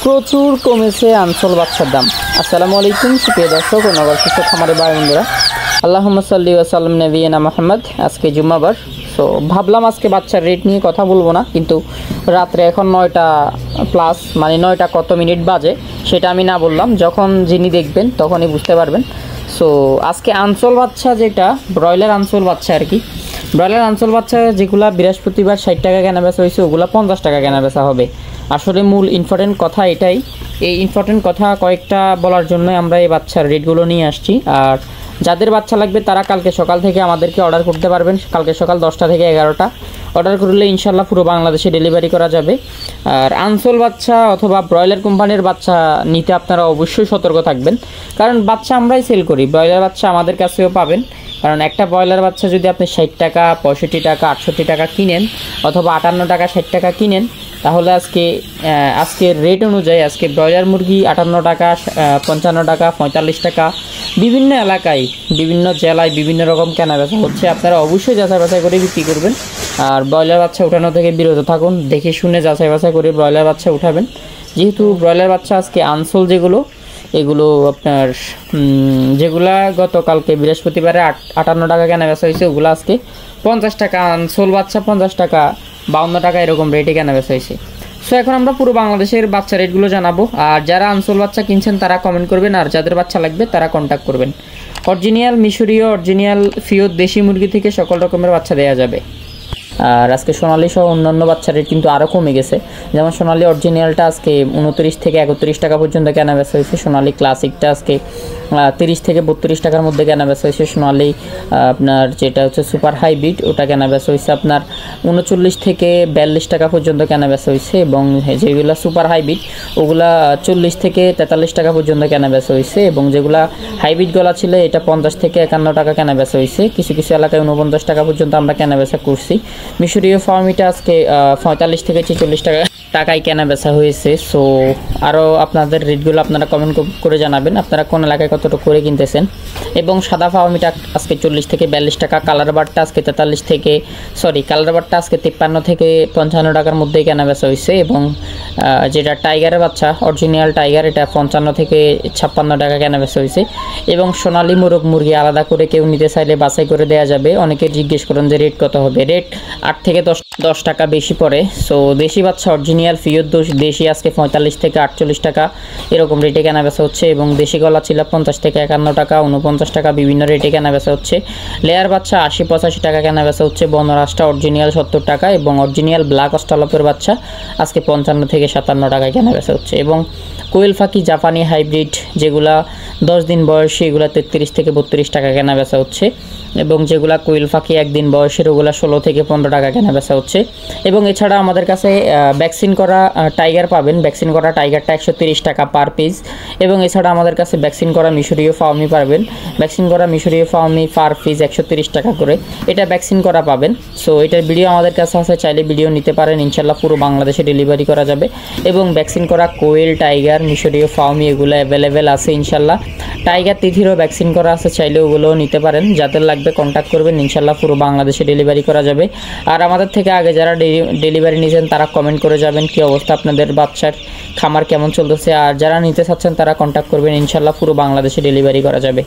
প্রচুর কমেছে আনসল বাচ্চার দাম। আসসালামু আলাইকুম সুপ্রিয় দর্শক ও নগর কৃষক খামারি ভাই বন্ধুরা, আল্লাহুম্মা সাল্লি ওয়া সাল্লাম নবিয়িনা মুহাম্মদ। আজকে জুম্মাবার, সো ভাবলাম আজকে বাচ্চার রেট নিয়ে কথা বলবো না, কিন্তু রাত্রে এখন 9টা প্লাস, মানে 9টা কত মিনিট বাজে সেটা আমি না বললাম, যখন যিনি দেখবেন তখনই বুঝতে পারবেন। সো আজকে আনসল বাচ্চা, যেটা ব্রয়লার আনসল বাচ্চা আর কি, ব্রয়লার আনসল বাচ্চা যেগুলো বৃহস্পতিবার 60 টাকা কেনা বেচা হয়েছে, ওগুলো 50 টাকা কেনা বেচা হবে। আসলে মূল ইম্পর্টেন্ট কথা এটাই, এই ইম্পর্টেন্ট কথা কয়েকটা বলার জন্য আমরা এই বাচ্চার রেটগুলো নিয়ে আসছি। আর যাদের বাচ্চা লাগবে তারা কালকে সকাল থেকে আমাদেরকে অর্ডার করতে পারবেন, কালকে সকাল 10টা থেকে 11টা অর্ডার করলে ইনশাল্লাহ পুরো বাংলাদেশে ডেলিভারি করা যাবে। আর আনসোল বাচ্চা অথবা ব্রয়লার কোম্পানির বাচ্চা নিতে আপনারা অবশ্যই সতর্ক থাকবেন, কারণ বাচ্চা আমরাই সেল করি, ব্রয়লার বাচ্চা আমাদের কাছেও পাবেন। কারণ একটা ব্রয়লার বাচ্চা যদি আপনি 60 টাকা, 65 টাকা, 68 টাকা কিনেন, অথবা 58 টাকা, 60 টাকা কিনেন, তাহলে আজকের রেট অনুযায়ী আজকে ব্রয়লার মুরগি 58 টাকা, 55 টাকা, 45 টাকা, বিভিন্ন এলাকায়, বিভিন্ন জেলায় বিভিন্ন রকম কেনা বেচা হচ্ছে। আপনারা অবশ্যই যাচাই বাছাই করে বিক্রি করবেন। আর ব্রয়লার বাচ্চা উঠানো থেকে বিরত থাকুন, দেখে শুনে যাচাই বাছাই করে ব্রয়লার বাচ্চা উঠাবেন। যেহেতু ব্রয়লার বাচ্চা আজকে আনসোল এগুলো আপনার যেগুলা গতকালকে বৃহস্পতিবারে 58 টাকা কেনা বেচা হয়েছে, ওগুলো আজকে 50 টাকা, আনসোল বাচ্চা 50 টাকা, 52 টাকা এরকম রেটে কেনা বেচা হয়েছে। সো এখন আমরা পুরো বাংলাদেশের বাচ্চা রেটগুলো জানাবো। আর যারা আনসোল বাচ্চা কিনছেন তারা কমেন্ট করবেন, আর যাদের বাচ্চা লাগবে তারা কন্ট্যাক্ট করবেন। অরিজিনাল মিশরীয়, অরিজিনাল ফিওর দেশি মুরগি থেকে সকল রকমের বাচ্চা দেওয়া যাবে। আর আজকে সোনালি সহ অন্যান্য বাচ্চা রেট কিন্তু আরও কমে গেছে। যেমন সোনালি অরিজিনালটা আজকে 29 থেকে 31 টাকা পর্যন্ত কেনা বেচা হয়েছে। সোনালি ক্লাসিকটা আজকে 30 থেকে 32 টাকার মধ্যে কেনা বেচা হয়েছে। সোনালি আপনার যেটা হচ্ছে সুপার হাইব্রিড, ওটা কেনা বেচা হয়েছে আপনার 39 থেকে 42 টাকা পর্যন্ত কেনা বেচা হয়েছে। এবং যেগুলো সুপার হাইব্রিড ওগুলা 40 থেকে 43 টাকা পর্যন্ত কেনা বেচা হয়েছে। এবং যেগুলা হাইব্রিড গলা ছিল এটা 50 থেকে 51 টাকা কেনা বেচা হয়েছে। কিছু কিছু এলাকায় 49 টাকা পর্যন্ত আমরা কেনা বেচা করছি। মিশরীয় ফার্মিটা আজকে 45 থেকে 46 টাকায় কেনা বেচা হয়েছে। সো আরও আপনাদের রেটগুলো আপনারা কমেন্ট করে জানাবেন, আপনারা কোন এলাকায় কতটুকু করে কিনতেছেন। এবং সাদা ফার্মিটা আজকে 40 থেকে 42 টাকা, কালার বারটা আজকে 43 থেকে কালার বারটা আজকে 53 থেকে 55 টাকার মধ্যেই কেনা বেচা হয়েছে। এবং যেটা টাইগারের বাচ্চা, অরিজিনাল টাইগার, এটা 55 থেকে 56 টাকা কেনা বেচা হয়েছে। এবং সোনালি মোরগ মুরগি আলাদা করে কেউ নিতে চাইলে বাছাই করে দেওয়া যাবে। অনেকে জিজ্ঞেস করেন যে রেট কত হবে, রেট 8 থেকে 10 টাকা বেশি পড়ে। সো দেশি বাচ্চা অরিজিনাল ফিওর দেশি আজকে 45 থেকে 48 টাকা এরকম রেটে কেনা বেচা হচ্ছে। এবং দেশি গলা ছিল 50 থেকে 51 টাকা, 49 টাকা, বিভিন্ন রেটে কেনা বেচা হচ্ছে। লেয়ার বাচ্চা 80-85 টাকা কেনা বেচা হচ্ছে। বনরাজটা অরিজিনাল 70 টাকা, এবং অরিজিনাল ব্ল্যাক অস্ট্রালপের বাচ্চা আজকে 55 থেকে 57 টাকায় কেনা বেচা হচ্ছে। এবং কোয়েল ফাঁকি জাপানি হাইব্রিড যেগুলা 10 দিন বয়সী, এগুলা 33 থেকে 32 টাকা কেনা বেচা হচ্ছে। এবং যেগুলা কোয়েল ফাঁকি 1 দিন বয়সের, ওগুলা 16 থেকে 15 টাকা কেনা বেচা হচ্ছে। এবং এছাড়া আমাদের কাছে ভ্যাকসিন করা টাইগার পাবেন, ভ্যাকসিন করা টাইগারটা 130 টাকা পার পিস। এবং এছাড়া আমাদের কাছে ভ্যাকসিন করা মিশরীয় ফার্মি পাবেন, ভ্যাকসিন করা মিশরীয় ফার্মি পার পিস 130 টাকা করে, এটা ভ্যাকসিন করা পাবেন। সো এটার ভিডিও আমাদের কাছে আছে, চাইলে ভিডিও নিতে পারেন, ইনশাল্লাহ পুরো বাংলাদেশে ডেলিভারি করা যাবে। এবং ভ্যাকসিন করা কোয়েল, টাইগার, মিশরীয় ফার্মি এগুলো অ্যাভেলেবেল আছে ইনশাল্লাহ। টাইগার তিথিরও ভ্যাকসিন করা আছে, চাইলে ওগুলোও নিতে পারেন। যাদের লাগবে কন্ট্যাক্ট করবেন, ইনশাল্লাহ পুরো বাংলাদেশে ডেলিভারি করা যাবে। আর আমাদের থেকে আগে যারা ডেলিভারি নিয়েছেন তারা কমেন্ট করে যাবেন কী অবস্থা, আপনাদের বাচ্চার খামার কেমন চলতেছে। আর যারা নিতে চাচ্ছেন তারা কন্ট্যাক্ট করবেন, ইনশাল্লাহ পুরো বাংলাদেশে ডেলিভারি করা যাবে।